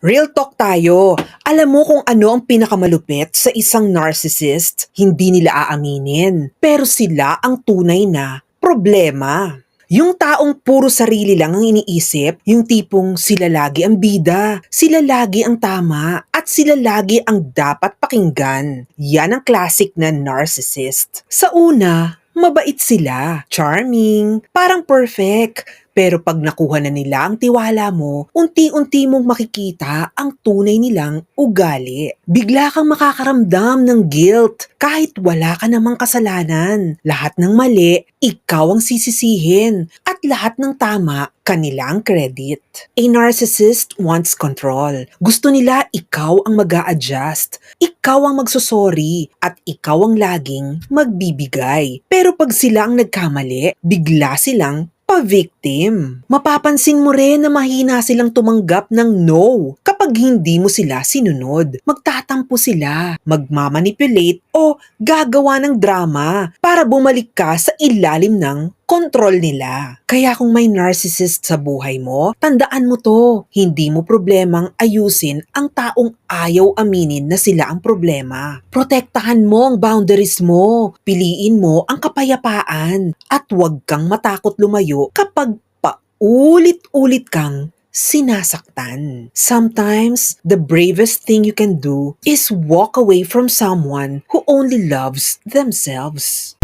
Real talk tayo. Alam mo kung ano ang pinakamalupit sa isang narcissist? Hindi nila aaminin. Pero sila ang tunay na problema. Yung taong puro sarili lang ang iniisip, yung tipong sila lagi ang bida, sila lagi ang tama, at sila lagi ang dapat pakinggan. Yan ang classic na narcissist. Sa una, mabait sila, charming, parang perfect. Pero pag nakuha na nila ang tiwala mo, unti-unti mong makikita ang tunay nilang ugali. Bigla kang makakaramdam ng guilt kahit wala ka namang kasalanan. Lahat ng mali, ikaw ang sisisihin. At lahat ng tama, kanila ang credit. A narcissist wants control. Gusto nila ikaw ang mag-a-adjust. Ikaw ang magsusorry at ikaw ang laging magbibigay. Pero pag sila ang nagkamali, bigla silang pa-victim. Mapapansin mo rin na mahina silang tumanggap ng no kapag hindi mo sila sinunod. Magtatampo sila, magmamanipulate o gagawa ng drama para bumalik ka sa ilalim ng kontrol nila. Kaya kung may narcissist sa buhay mo, tandaan mo to, hindi mo problemang ayusin ang taong ayaw aminin na sila ang problema. Protektahan mo ang boundaries mo, piliin mo ang kapayapaan, at huwag kang matakot lumayo kapag paulit-ulit kang sinasaktan. Sometimes, the bravest thing you can do is walk away from someone who only loves themselves.